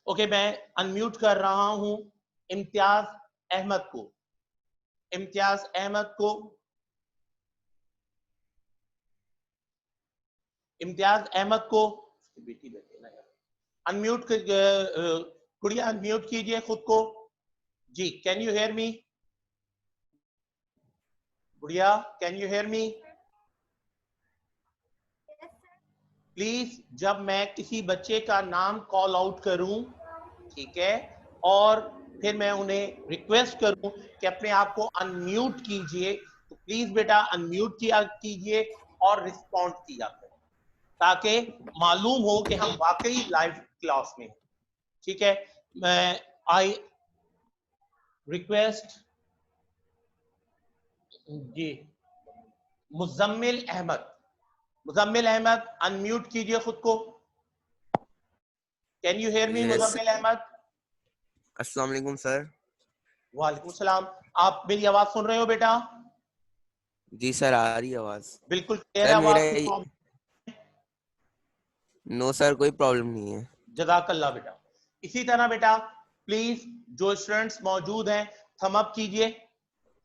Okay, मैं unmute कर रहा हूं इम्तियाज अहमद को। इम्तियाज अहमद को इम्तियाज अहमद को बेटी बैठे ना यार, अनम्यूट गुड़िया अनम्यूट कीजिए खुद को जी। कैन यू हेयर मी गुड़िया? Can you hear me please? जब मैं किसी बच्चे का नाम कॉल आउट करूं, ठीक है, और फिर मैं उन्हें रिक्वेस्ट करूं कि अपने आप को अनम्यूट कीजिए, तो प्लीज बेटा अनम्यूट किया कीजिए और रिस्पॉन्ड किया करें, ताकि मालूम हो कि हम वाकई लाइव क्लास में हैं। ठीक है, मैं आई रिक्वेस्ट जी मुजम्मिल अहमद। मुजम्मिल अहमद अनम्यूट कीजिए खुद को। Can you hear me yes. Muzammil Ahmad? अस्सलाम वालेकुम सर। वालेकुम सलाम। आप मेरी आवाज सुन रहे हो बेटा? जी सर, आ रही आवाज। बिल्कुल क्लियर है सर आवाज? मेरा की प्रॉब्लम? नो सर, कोई प्रॉब्लम नहीं है। जज़ाकल्लाह बेटा। इसी तरह बेटा प्लीज जो स्टूडेंट्स मौजूद हैं थम अप कीजिए,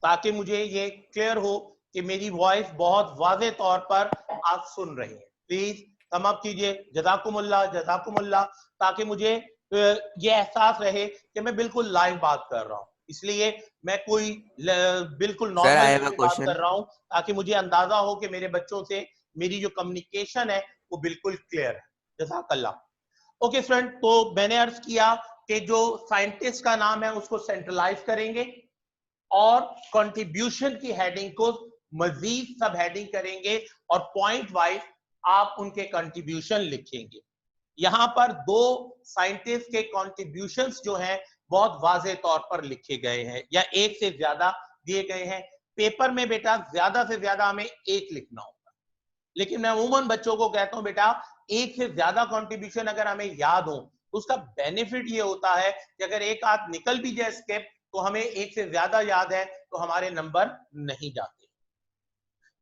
ताकि मुझे ये क्लियर हो कि मेरी वॉइस बहुत वाज़े तौर पर आप सुन रहे हैं। प्लीज थम अप कीजिए, जज़ाकुमुल्लाह जज़ाकुमुल्लाह, ताकि मुझे ये एहसास रहे कि मैं बिल्कुल लाइव बात कर रहा हूँ। इसलिए मैं कोई बिल्कुल sir normal I way have a में बात कर क्वेश्चन। रहा हूँ, ताकि मुझे अंदाजा हो कि मेरे बच्चों से मेरी जो कम्युनिकेशन है वो बिल्कुल क्लियर है। जज़ाकल्लाह। ओके फ्रेंड, तो मैंने अर्ज किया कि जो साइंटिस्ट का नाम है उसको सेंट्रलाइज करेंगे और कंट्रीब्यूशन की हेडिंग को मजीद सब हेडिंग करेंगे और पॉइंट वाइज आप उनके कंट्रीब्यूशन लिखेंगे। यहां पर दो साइंटिस्ट के कंट्रीब्यूशंस जो हैं बहुत वाजे तौर पर लिखे गए हैं, या एक से ज्यादा दिए गए हैं। पेपर में बेटा ज्यादा से ज्यादा हमें एक लिखना होगा, लेकिन मैं अमूमन बच्चों को कहता हूं बेटा एक से ज्यादा कंट्रीब्यूशन अगर हमें याद हो तो उसका बेनिफिट ये होता है कि अगर एक आध निकल भी जाए स्केप तो हमें एक से ज्यादा याद है तो हमारे नंबर नहीं जाते।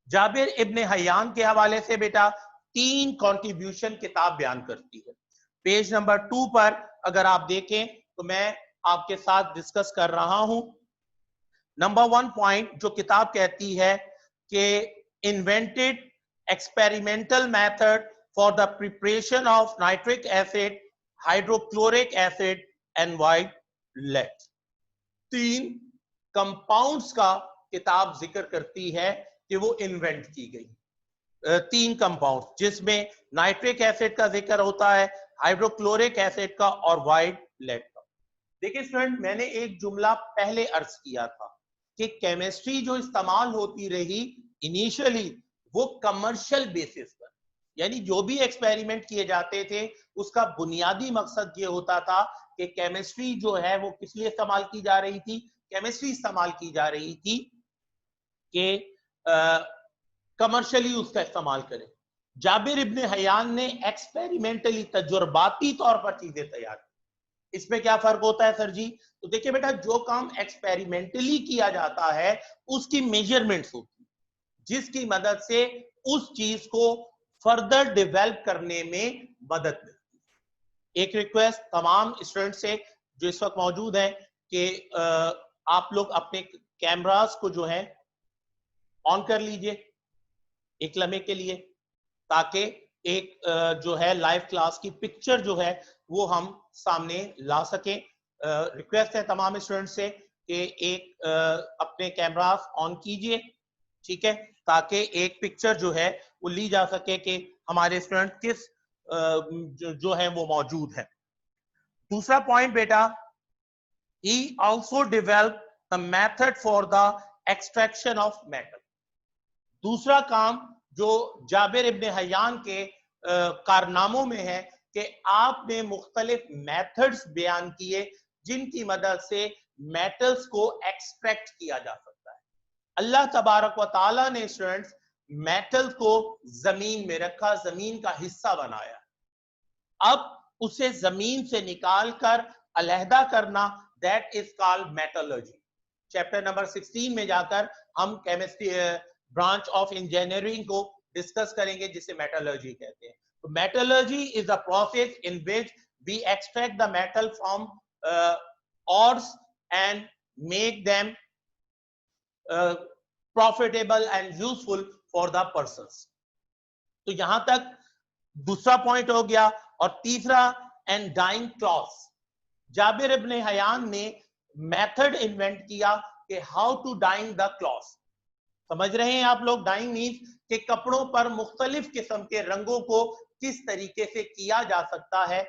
जाबिर इब्ने हयान के हवाले से बेटा 3 कंट्रीब्यूशन किताब बयान करती है। पेज नंबर 2 पर अगर आप देखें तो मैं आपके साथ डिस्कस कर रहा हूं। नंबर 1 पॉइंट जो किताब कहती है कि invented experimental method for the preparation of nitric acid, hydrochloric acid and white lead. 3 compounds का किताब जिक्र करती है कि वो इन्वेंट की गई। 3 कंपाउंड जिसमें नाइट्रिक एसिड का जिक्र होता है, हाइड्रोक्लोरिक एसिड का और वाइट लेड का। देखिए स्टूडेंट, मैंने एक जुमला पहले अर्ज किया था कि केमिस्ट्री जो इस्तेमाल होती रही इनिशियली वो कमर्शियल बेसिस पर, यानी जो भी एक्सपेरिमेंट किए जाते थे उसका बुनियादी मकसद ये होता था कि केमिस्ट्री जो है वो किस लिए इस्तेमाल की जा रही थी? केमिस्ट्री इस्तेमाल की जा रही थी कि कमर्शियली उसका इस्तेमाल करें। जाबिर इब्ने हयान ने एक्सपेरिमेंटली तजुर्बाती तौर पर चीजें तैयार की। इसमें क्या फर्क होता है सर जी? तो देखिए बेटा, जो काम एक्सपेरिमेंटली किया जाता है उसकी मेजरमेंट्स होती है, जिसकी मदद से उस चीज को फर्दर डेवलप करने में मदद मिलती है। एक रिक्वेस्ट तमाम स्टूडेंट से जो इस वक्त मौजूद हैं कि आप लोग अपने कैमरास को जो है ऑन कर लीजिए एक लम्हे के लिए, ताकि एक जो है लाइव क्लास की पिक्चर जो है वो हम सामने ला सकें। रिक्वेस्ट है तमाम स्टूडेंट से कि एक अपने कैमरास ऑन कीजिए, ठीक है, ताकि एक पिक्चर जो है वो ली जा सके कि हमारे स्टूडेंट किस जो है वो मौजूद है। दूसरा पॉइंट बेटा, he also developed the method for the extraction of metal। दूसरा काम जो जाबिर इब्ने हयान के कारनामों में है कि आपने मुख्तलिफ मेथड्स बयान किए जिनकी मदद से मेटल्स को एक्सट्रैक्ट किया जा सकता है। अल्लाह तबारक व ताला ने स्टूडेंट्स मेटल को जमीन में रखा, जमीन का हिस्सा बनाया। अब उसे जमीन से निकाल कर अलहदा करना, that is called metallurgy. Chapter number 16 में जाकर हम केमिस्ट्री ब्रांच ऑफ इंजीनियरिंग को डिस्कस करेंगे जिसे मेटलर्जी कहते हैं। तो metallurgy is a process in which we extract the metal from ores and make them profitable and useful for the persons. तो यहां तक दूसरा पॉइंट हो गया। और तीसरा, and dyeing cloth. Jabir ibne Hayyan ने मेथड इन्वेंट किया कि how to dyeing the cloth. समझ रहे हैं आप लोग? डाइंग मीन्स कि कपड़ों पर मुख्तलिफ किस्म के रंगों को किस तरीके से किया जा सकता है।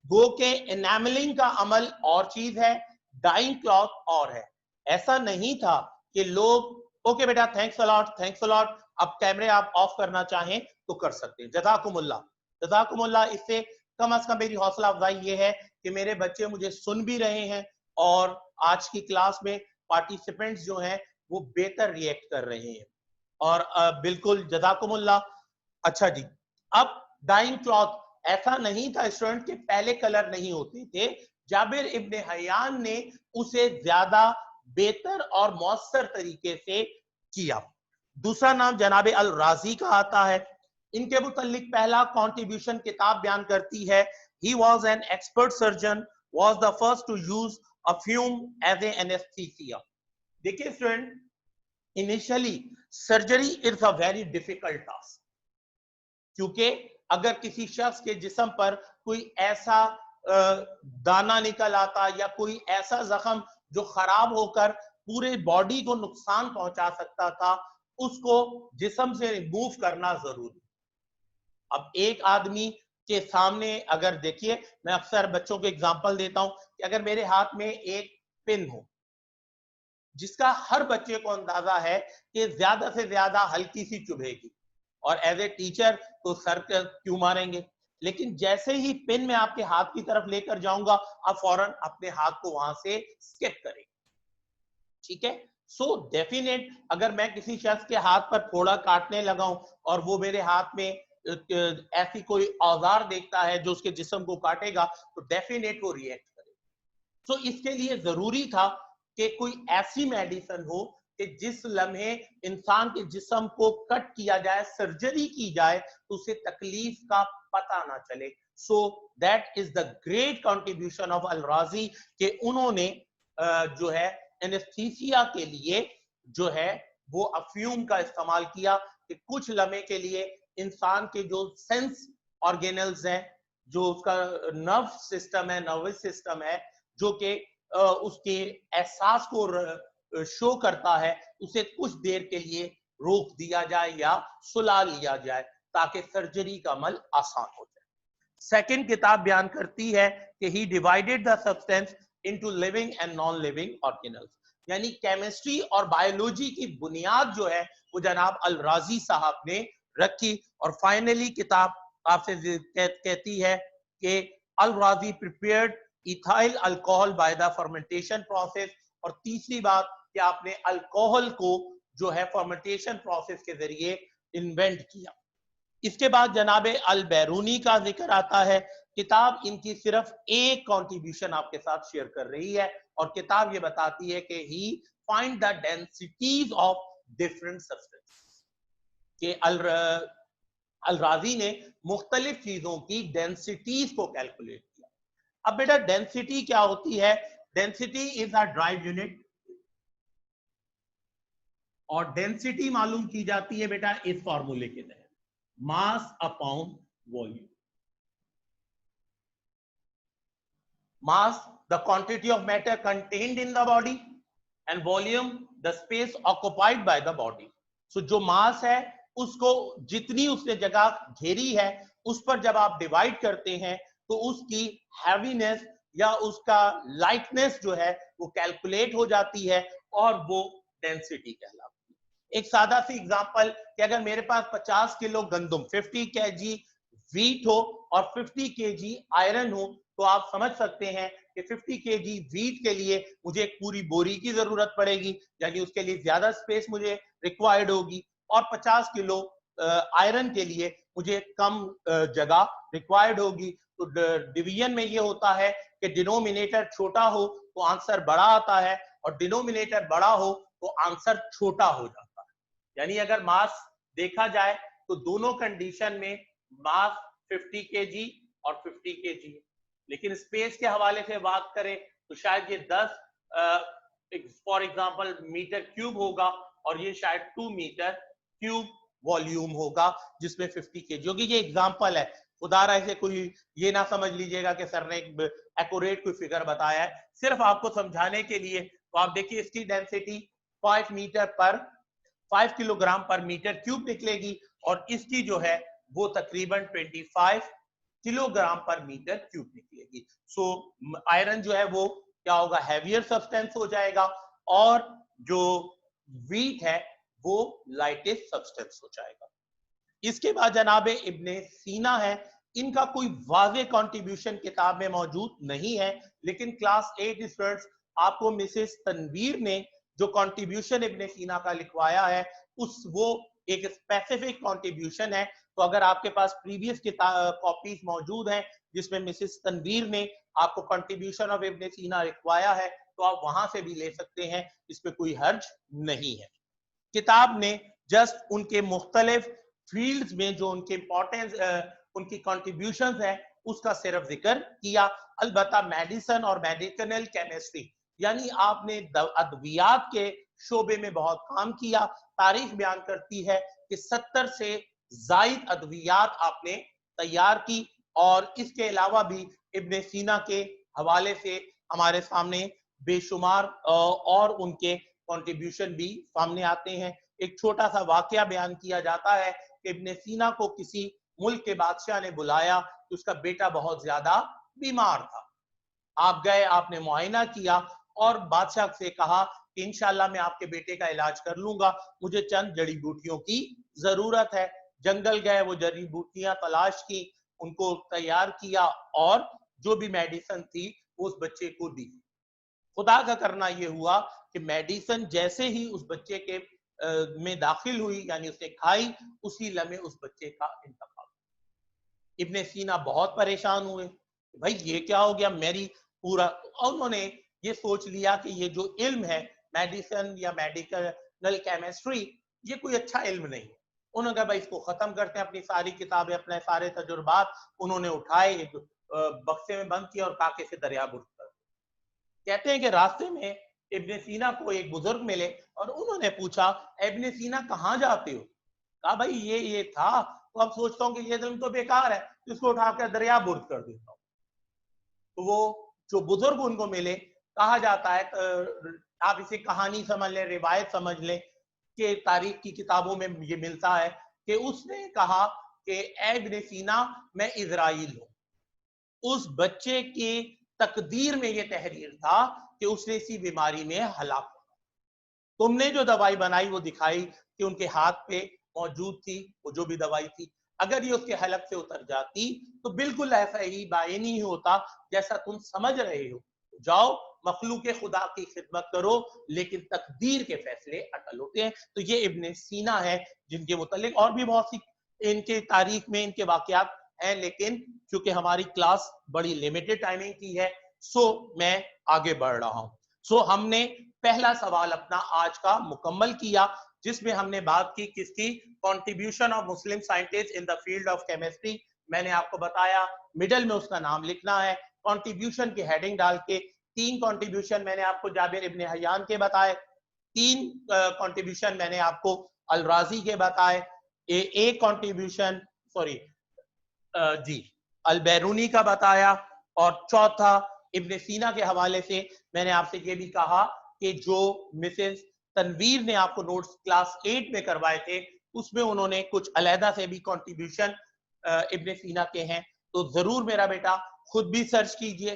गो के एनामलिंग का अमल और चीज है, डाइंग क्लॉथ और है। ऐसा नहीं था कि लोग, ओके बेटा thanks a lot, thanks a lot, अब कैमरे आप ऑफ करना चाहें तो कर सकते हैं। जज़ाकुमुल्लाह, जज़ाकुमुल्लाह। इससे कम से कम मेरी हौसला अफजाई ये है कि मेरे बच्चे मुझे सुन भी रहे हैं और आज की क्लास में पार्टिसिपेंट्स जो हैं वो बेहतर रिएक्ट कर रहे हैं। और बिल्कुल जज़ाकुमुल्लाह। अच्छा जी, अब डाइंग क्लॉथ, ऐसा नहीं था स्टूडेंट के पहले कलर नहीं होते थे। जाबिर इब्ने हयान ने उसे ज्यादा बेहतर और मौसर तरीके से किया। दूसरा नाम जनाबे अल राजी का आता है। इनके मुतालिक पहला कंट्रीब्यूशन किताब बयान करती है, he was an expert surgeon, was the first to use a fume as an anesthesia। देखिए student, initially surgery is a very difficult task, क्योंकि अगर किसी शख्स के जिस्म पर कोई ऐसा दाना निकल आता या कोई ऐसा जख्म जो खराब होकर पूरे बॉडी को नुकसान पहुंचा सकता था, उसको जिस्म से रिमूव करना जरूरी। अब एक आदमी के सामने अगर देखिए, मैं अक्सर बच्चों को एग्जांपल देता हूं कि अगर मेरे हाथ में एक पिन हो जिसका हर बच्चे को अंदाजा है कि ज्यादा से ज्यादा हल्की सी चुभेगी, और एज ए टीचर तो सर क्यों मारेंगे, लेकिन जैसे ही पिन में आपके हाथ की तरफ लेकर जाऊंगा, आप फौरन अपने हाथ को वहां से स्किप करें। ठीक है? सो डेफिनेट, अगर मैं किसी शख्स के हाथ पर फोड़ा काटने लगा हूं और वो मेरे हाथ में ऐसी कोई औजार देखता है जो उसके जिस्म को काटेगा, तो डेफिनेट वो रिएक्ट करे। तो इसके लिए जरूरी था कि कोई ऐसी मेडिसिन हो कि जिस लम्हे इंसान के जिस्म को कट किया जाए, सर्जरी की जाए, तो उसे तकलीफ का पता ना चले। So that is the great contribution of al Razi कि उन्होंने जो है एनेस्थीसिया के लिए जो है वो अफ्यूम का इस्तेमाल किया कि कुछ लम्हे के लिए इंसान के जो सेंस ऑर्गेनल्स हैं, जो उसका नर्व सिस्टम है, नर्वस सिस्टम है, जो कि उसके एहसास को शो करता है, उसे कुछ देर के लिए रोक दिया जाए या सुला लिया जाए ताकि सर्जरी का अमल आसान हो जाए। सेकंड किताब बयान करती है कि he divided the substance into living and non living organelles, यानी केमिस्ट्री और बायोलॉजी की बुनियाद जो है वो जनाब अल राजी साहब ने रखी। और फाइनली किताब आपसे कहती है कि अल राजी prepared ethyl alcohol by the fermentation process. और तीसरी बात कि आपने अल्कोहल को जो है फर्मेंटेशन प्रोसेस के जरिए इन्वेंट किया। इसके बाद जनाबे अल बैरूनी का जिक्र आता है। किताब इनकी सिर्फ एक कंट्रीब्यूशन आपके साथ शेयर कर रही है, और किताब ये बताती है कि he find the densities of different substance, कि अल राजी ने मुख्तलिफ चीजों की डेंसिटीज को कैलकुलेट किया। अब बेटा डेंसिटी क्या होती है? Density is a drive unit, और डेंसिटी मालूम की जाती है बेटा इस फॉर्मूले के तहत, mass upon volume. Mass, the quantity of matter contained in the body, and volume, the space occupied by the body. So जो मास है उसको जितनी उसने जगह घेरी है उस पर जब आप डिवाइड करते हैं तो उसकी हैवीनेस या उसका लाइटनेस जो है वो कैलकुलेट हो जाती है और वो डेंसिटी कहलाती है। एक सादा सी एग्जांपल कि अगर मेरे पास 50 किलो गंदम 50 केजी वीट हो और 50 केजी आयरन हो, तो आप समझ सकते हैं कि 50 केजी वीट के लिए मुझे एक पूरी बोरी की जरूरत पड़ेगी, यानी उसके लिए ज्यादा स्पेस मुझे रिक्वायर्ड होगी, और 50 किलो आयरन के लिए मुझे कम जगह रिक्वायर्ड होगी। तो डिवीजन में ये होता है कि डिनोमिनेटर छोटा हो तो आंसर बड़ा आता है, और डिनोमिनेटर बड़ा हो तो आंसर छोटा हो जाता है। यानी अगर मास देखा जाए तो दोनों कंडीशन में मास 50 केजी और 50 केजी है, लेकिन स्पेस के हवाले से बात करें तो शायद ये 10 फॉर एग्जांपल मीटर क्यूब होगा और ये शायद 2 मीटर क्यूब वॉल्यूम होगा जिसमें 50 केजी होगी। ये एग्जांपल है, खुदारा ऐसे कोई ये ना समझ लीजिएगा कि सर ने एक्यूरेट कोई फिगर बताया है, सिर्फ आपको समझाने के लिए। तो आप देखिए इसकी डेंसिटी 5 किलोग्राम पर मीटर क्यूब निकलेगी और इसकी जो है वो तकरीबन 25 किलोग्राम पर मीटर क्यूब निकलेगी। सो आयरन जो है वो क्या होगा, हैवियर सब्सटेंस हो जाएगा और जो वीट है वो लाइटेस्ट सब्सटेंस हो जाएगा। इसके बाद जनाबे इब्ने सीना है, इनका कोई वाज़े कंट्रीब्यूशन किताब में मौजूद नहीं है, लेकिन क्लास 8 स्टूडेंट्स आपको मिसेस तनवीर ने जो कंट्रीब्यूशन इब्ने सीना का लिखवाया है उस वो एक स्पेसिफिक कंट्रीब्यूशन है। तो अगर आपके पास प्रीवियस कॉपीज मौजूद हैं जिसमें मिसेस तनवीर ने आपको कंट्रीब्यूशन ऑफ इब्ने सीना लिखवाया है तो आप वहां से भी ले सकते हैं, इस पे कोई हर्ज नहीं है। किताब ने जस्ट उनके मुख्तलिफ फील्ड्स में जो उनके इंपॉर्टेंस उनकी कंट्रीब्यूशंस है उसका सिर्फ जिक्र किया। अलबत्ता मेडिसिन और मेडिकल केमिस्ट्री यानी आपने अद्वियात के शोबे में बहुत काम किया। तारीख बयान करती है कि 70 से जायद अद्वियात आपने तैयार की और इसके अलावा भी इब्ने सीना के हवाले से हमारे सामने बेशुमार और उनके कंट्रीब्यूशन भी सामने आते हैं। एक छोटा सा वाकया बयान किया जाता है कि इब्ने सीना को किसी मुल्क के बादशाह ने बुलाया कि उसका बेटा बहुत ज्यादा बीमार था। आप गए, आपने मुआयना किया और बादशाह से कहा कि इंशाल्लाह मैं आपके बेटे का इलाज कर लूंगा, मुझे चंद जड़ी बूटियों की जरूरत है। जंगल गए, वो जड़ी बूटियां तलाश की, उनको तैयार किया और जो भी मेडिसिन थी वो उस बच्चे को दी। खुदा का करना ये हुआ कि मेडिसिन जैसे ही उस बच्चे के में दाखिल हुई यानी उसने खाई, उसी लम्हे उस बच्चे का इंतकाल। इब्ने सीना बहुत परेशान हुए, भाई ये क्या हो गया, मेरी पूरा। और उन्होंने ये सोच लिया कि ये जो इल्म है मेडिसिन या मेडिकल केमिस्ट्री, ये कोई अच्छा इल्म नहीं है। उन्होंने कहा भाई इसको खत्म करते हैं, अपनी सारी किताबें, अपने सारे तजुर्बात उन्होंने उठाए, एक बक्से में बंद किया और काके से दरिया बुर्द कर। कहते हैं कि रास्ते में इब्ने सीना को एक बुजुर्ग मिले और उन्होंने पूछा इब्ने सीना कहाँ जाते हो? कहा भाई ये था, तो अब सोचता हूँ कि ये इल्म तो बेकार है, इसको उठाकर दरिया बुर्द कर देता हूँ। तो वो जो बुजुर्ग उनको मिले, कहा जाता है, आप इसे कहानी समझ लें, रिवायत समझ लें कि तारीख की किताबों में ये मिलता है कि उसने कहा कि ए इब्ने सीना मैं इजराइल हूं। उस बच्चे की तकदीर में ये तहरीर था कि उसने इसी बीमारी में हलाक होना। तुमने जो दवाई बनाई वो दिखाई कि उनके हाथ पे मौजूद थी, वो जो भी दवाई थी, अगर ये उसके हलक से उतर जाती तो बिल्कुल ऐसा ही बायनी ही होता जैसा तुम समझ रहे हो। जाओ मखलूक खुदा की खिदमत करो, लेकिन तकदीर के फैसले अटल होते हैं। तो ये इब्ने सीना है जिनके मुतालिक और भी बहुत सी इनके तारीख में इनके वाकयात हैं, लेकिन क्योंकि हमारी क्लास बड़ी लिमिटेड टाइमिंग की है सो मैं आगे बढ़ रहा हूं। सो हमने पहला सवाल अपना आज का मुकम्मल किया जिसमें हमने बात की किसकी, contribution of Muslim scientist in the field of chemistry. मैंने आपको बताया मिडल में उसका नाम लिखना है, कंट्रीब्यूशन की हेडिंग डाल के 3 कंट्रीब्यूशन मैंने आपको जाबिर इब्ने हयान के बताए, 3 कंट्रीब्यूशन मैंने आपको अल राजी के बताए, एक कंट्रीब्यूशन सॉरी जी अल बैरूनी का बताया और चौथा इब्ने सीना के हवाले से मैंने आपसे ये भी कहा कि जो मिसेस तनवीर ने आपको नोट्स क्लास 8 में करवाए थे उसमें उन्होंने कुछ अलहदा से भी कंट्रीब्यूशन इब्ने सीना के हैं, तो जरूर मेरा बेटा खुद भी सर्च कीजिए।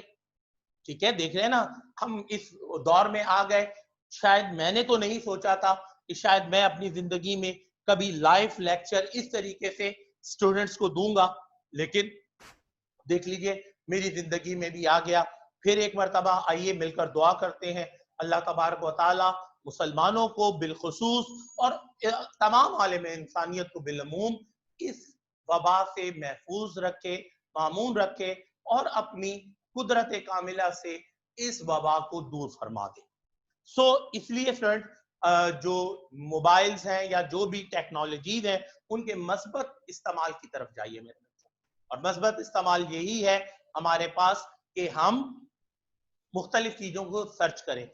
ठीक है, देख रहे हैं ना, हम इस दौर में आ गए। शायद मैंने तो नहीं सोचा था कि शायद मैं अपनी जिंदगी में कभी लाइव लेक्चर इस तरीके से स्टूडेंट्स को दूंगा, लेकिन देख लीजिए मेरी जिंदगी में भी आ गया। फिर एक मरतबा आइए मिलकर दुआ करते हैं, अल्लाह तबारक व तआला मुसलमानों को बिलखुसूस और तमाम आलम इंसानियत को बिलअमूम इस वबा से महफूज रखे, मामून रखे और अपनी कुदरत कामिला से इस वबा को दूर फरमा दे। सो इसलिए फ्रेंड जो मोबाइल्स हैं या जो भी टेक्नोलॉजीज हैं उनके मस्बत इस्तेमाल की तरफ जाइए मेरे बच्चों, और मस्बत इस्तेमाल यही है हमारे पास कि हम मुख्तलिफ चीजों को सर्च करें।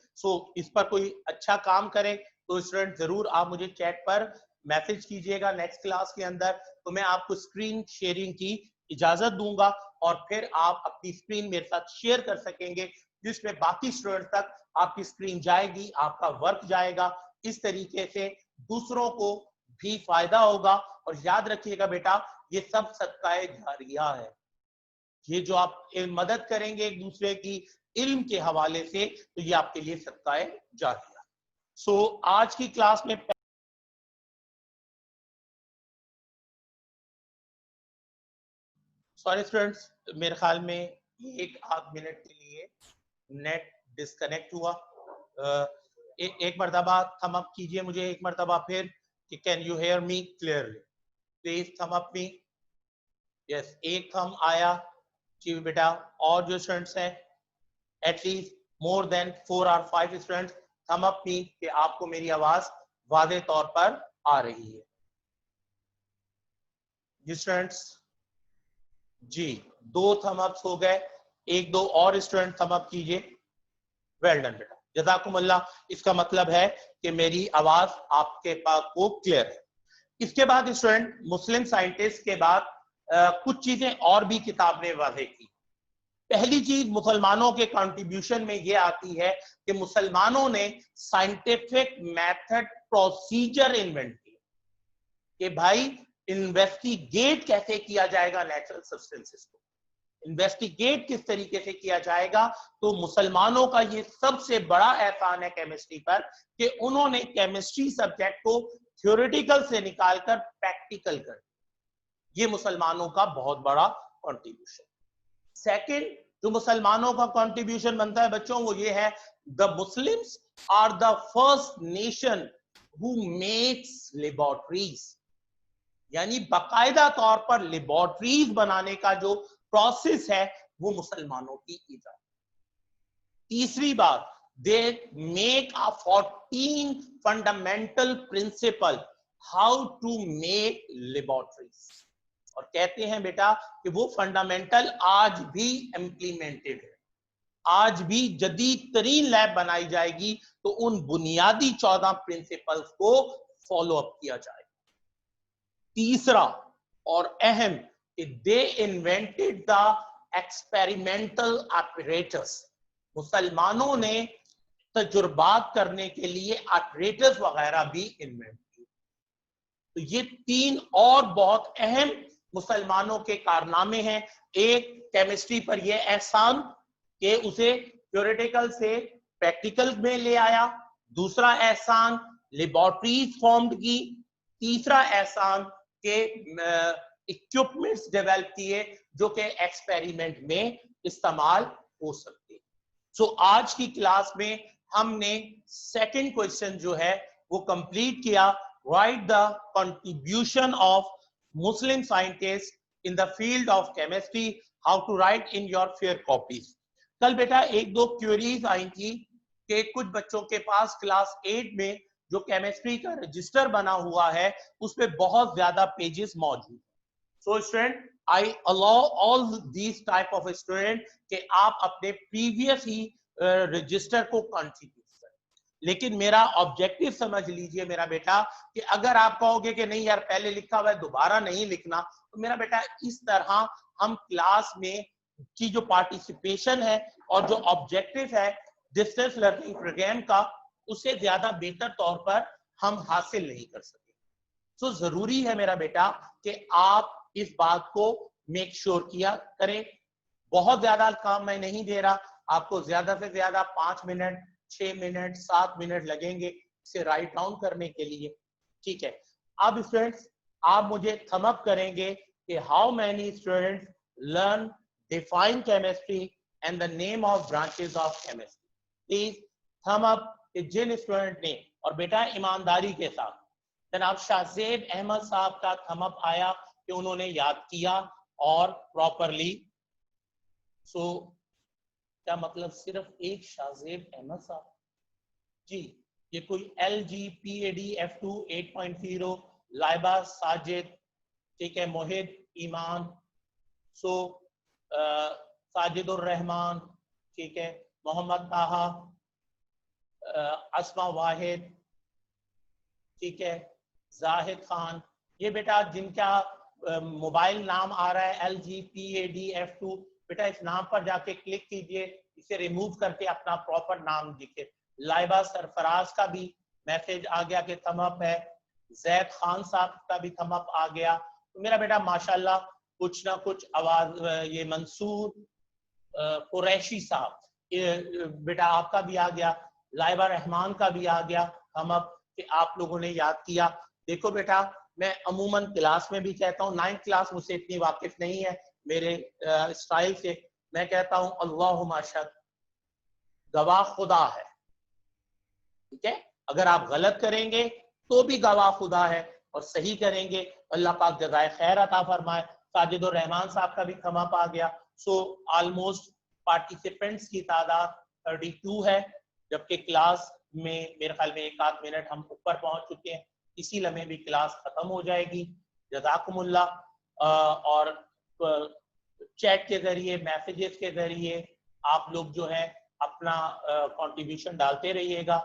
इस पर कोई अच्छा काम करें तो स्टूडेंट जरूर आप मुझे चैट पर मैसेज कीजिएगा नेक्स्ट क्लास के अंदर, तो मैं आपको स्क्रीन शेयरिंग की इजाजत दूंगा और फिर आप अपनी स्क्रीन मेरे साथ शेयर कर सकेंगे, जिसमें बाकी स्टूडेंट तक आपकी स्क्रीन जाएगी, आपका वर्क जाएगा। इस तरीके से दूसरों को भी फायदा होगा। और याद रखिएगा बेटा, ये सब सदकाए जारिया है। ये जो आप मदद करेंगे एक दूसरे की इल्म के हवाले से, तो ये आपके लिए सदकाए जारिया। आज की क्लास में सॉरी स्टूडेंट्स, मेरे ख्याल में एक आध मिनट के लिए नेट डिस्कनेक्ट हुआ। एक मरतबा थम अप कीजिए मुझे, एक मरतबा फिर कि can you hear me clearly, please thumb up me. Yes, एक थम आया जी बेटा। और जो स्टूडेंट्स हैं एटलीस्ट मोर देन 4 और 5 स्टूडेंट्स थम अप मी कि आपको मेरी आवाज वाज़ेह तौर पर आ रही है। जी स्टूडेंट्स, जी 2 थम अप्स हो गए, एक दो और स्टूडेंट थम अप कीजिए। वेल डन बेटा, जज़ाकुमुल्लाह। इसका मतलब है कि मेरी आवाज आपके पास को क्लियर है। इसके बाद स्टूडेंट मुस्लिम साइंटिस्ट के बाद कुछ चीजें और भी किताब ने वाज़ेह की। पहली चीज मुसलमानों के कंट्रीब्यूशन में ये आती है कि मुसलमानों ने साइंटिफिक मेथड प्रोसीजर इन्वेंट किया कि भाई इन्वेस्टिगेट कैसे किया जाएगा नेचुरल सब्सटेंसेस को, इन्वेस्टिगेट किस तरीके से किया जाएगा। तो मुसलमानों का ये सबसे बड़ा एहसान है केमिस्ट्री पर कि उन्होंने केमिस्ट्री सब्जेक्ट को थ्योरेटिकल से निकालकर प्रैक्टिकल कर, ये मुसलमानों का बहुत बड़ा कंट्रीब्यूशन। सेकंड जो मुसलमानों का कंट्रीब्यूशन बनता है बच्चों, वो ये है the Muslims are the first nation who makes laboratories, यानी बाकायदा तौर पर लेबोरेटरीज बनाने का जो प्रोसेस है वो मुसलमानों की इजाजत। तीसरी बात, they make a 14 fundamental principle how to make laboratories, और कहते हैं बेटा कि वो फंडामेंटल आज भी इंप्लीमेंटेड है। आज भी जदीद तरीन लैब बनाई जाएगी तो उन बुनियादी 14 प्रिंसिपल्स को फॉलो अप किया जाएगा। तीसरा और अहम, दे इन्वेंटेड द एक्सपेरिमेंटल ऑपरेटर्स, मुसलमानों ने तजुर्बात करने के लिए ऑपरेटर्स वगैरह भी इन्वेंट किए। तो ये 3 और बहुत अहम मुसलमानों के कारनामे हैं। एक, केमिस्ट्री पर यह एहसान कि उसे थ्योरेटिकल से प्रैक्टिकल में ले आया। दूसरा एहसान, लेबोरेटरीज फॉर्म्ड की। तीसरा एहसान के इक्विपमेंट्स डेवलप किए जो कि एक्सपेरिमेंट में इस्तेमाल हो सकते। आज की क्लास में हमने सेकंड क्वेश्चन जो है वो कंप्लीट किया, write the contribution of Muslim scientist in the field of chemistry, how to write in your fair copies. कल बेटा एक दो क्वेरीज आई थी कि कुछ बच्चों के पास क्लास 8 में जो केमिस्ट्री का रजिस्टर बना हुआ है उस पे बहुत ज्यादा पेजेस मौजूद। So student, I allow all these type of student कि आप अपने प्रीवियस ही रजिस्टर को कंट्रीब्यूट करें, लेकिन मेरा ऑब्जेक्टिव समझ लीजिए मेरा बेटा कि अगर आप कहोगे कि नहीं यार पहले लिखा हुआ है दोबारा नहीं लिखना, तो मेरा बेटा इस तरह हम क्लास में की जो पार्टिसिपेशन है और जो ऑब्जेक्टिव है डिस्टेंस लर्निंग प्रोग्राम का, उससे ज्यादा बेहतर तौर पर हम हासिल नहीं कर सके। जरूरी है मेरा बेटा कि आप इस बात को मेक श्योर किया करें। बहुत ज्यादा काम मैं नहीं दे रहा आपको, ज्यादा से ज्यादा 5 मिनट 6 मिनट 7 मिनट लगेंगे इसे राइट डाउन करने के लिए, ठीक है। अब स्टूडेंट्स आप मुझे थम अप करेंगे कि how many students learn define chemistry and the name of branches of chemistry. Please thumb up जिन स्टूडेंट ने, और बेटा ईमानदारी के साथ, जनाब शाहजेब अहमद साहब का थम अप आया कि उन्होंने याद किया और प्रॉपरली। क्या मतलब सिर्फ एक शाहजेब अहमद साहब जी? ये कोई LGPAD F2 8.0 लाइबा साजिद, ठीक है, मोहित ईमान। साजिदुर रहमान, ठीक है, मोहम्मद ताहा, अस्मा वाहिद, ठीक है, जाहिद खान। ये बेटा जिनका मोबाइल नाम आ रहा है LGPADF2, बेटा इस नाम पर जाके क्लिक कीजिए, इसे रिमूव करके अपना प्रॉपर नाम लिखिए। लाइबा सरफराज का भी मैसेज आ गया कि थम अप है, जैद खान साहब का भी थम अप आ गया। तो मेरा बेटा माशाल्लाह कुछ ना कुछ आवाज, ये मंसूर कुरैशी साहब, ये बेटा आपका भी आ गया, लाइबा रहमान का भी आ गया थम अप कि आप लोगों ने याद किया। देखो बेटा मैं अमूमन क्लास में भी कहता हूँ, 9th क्लास मुझसे इतनी वाकिफ नहीं है मेरे स्टाइल से, मैं कहता हूँ अल्लाहुम्मा अशहद, गवाह खुदा है, ठीक है। अगर आप गलत करेंगे तो भी गवाह खुदा है, और सही करेंगे अल्लाह पाक जज़ाए खैर अता फरमाए। साजिदुर रहमान साहब का भी थम अप आ गया। सो ऑलमोस्ट पार्टिसिपेंट्स की तादाद 32 है, जबकि क्लास में मेरे ख्याल में 1 आध मिनट हम ऊपर पहुंच चुके हैं, इसी लम्हे भी क्लास खत्म हो जाएगी। जज़ाकुमुल्लाह। और चैट के जरिए, मैसेजेस के जरिए आप लोग जो है अपना कंट्रीब्यूशन डालते रहिएगा,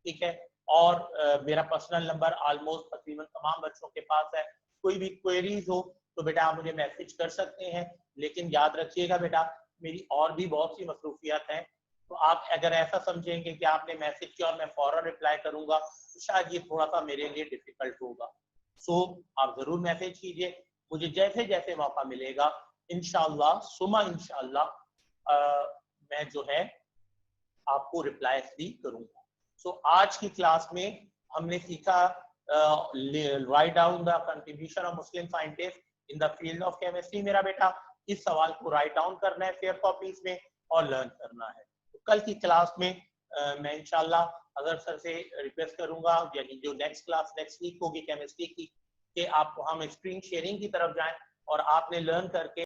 ठीक है। और मेरा पर्सनल नंबर ऑलमोस्ट तकरीबन तमाम बच्चों के पास है। कोई भी क्वेरीज हो तो बेटा आप मुझे मैसेज कर सकते हैं, लेकिन याद रखिएगा बेटा मेरी और भी बहुत सी मसरूफियात हैं, तो आप अगर ऐसा समझेंगे कि आपने मैसेज किया और मैं फौरन रिप्लाई करूंगा तो शायद ये थोड़ा सा मेरे लिए डिफिकल्ट होगा। सो आप जरूर मैसेज कीजिए, मुझे जैसे जैसे मौका मिलेगा इंशाअल्लाह सुमा इंशाअल्लाह मैं जो है आपको रिप्लाई भी करूंगा। सो आज की क्लास में हमने सीखा write down the contribution of Muslim scientist in the field of chemistry. मेरा बेटा इस सवाल को राइट डाउन करना है फेयर कॉपीज में और लर्न करना है। तो कल की क्लास में मैं इंशाल्लाह अगर सर से रिक्वेस्ट करूंगा, यानी जो नेक्स्ट क्लास नेक्स्ट वीक होगी केमिस्ट्री की, कि आप हम स्क्रीन शेयरिंग की तरफ जाएं और आपने लर्न करके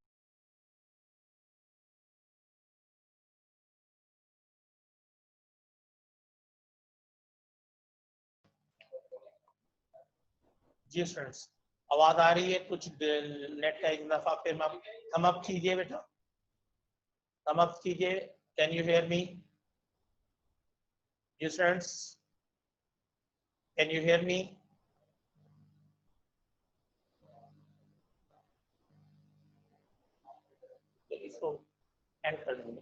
जी स्टूडेंट्स आवाज आ रही है? कुछ नेट का एक दफा फिर हम अप कीजिए बेटा, हम अप कीजिए। Can you hear me? जी students can you hear me? इसको एंड कर देंगे।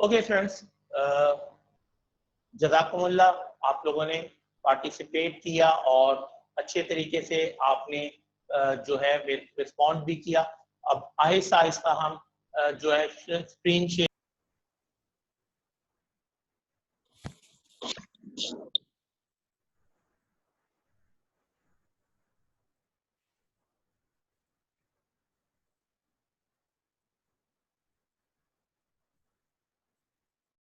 ओके फ्रेंड्स, जज़ाकुमुल्लाह, आप लोगों ने पार्टिसिपेट किया और अच्छे तरीके से आपने जो है रिस्पॉन्ड भी किया। अब आहिस्ता आहिस्ता हम जो है स्क्रीन शेयर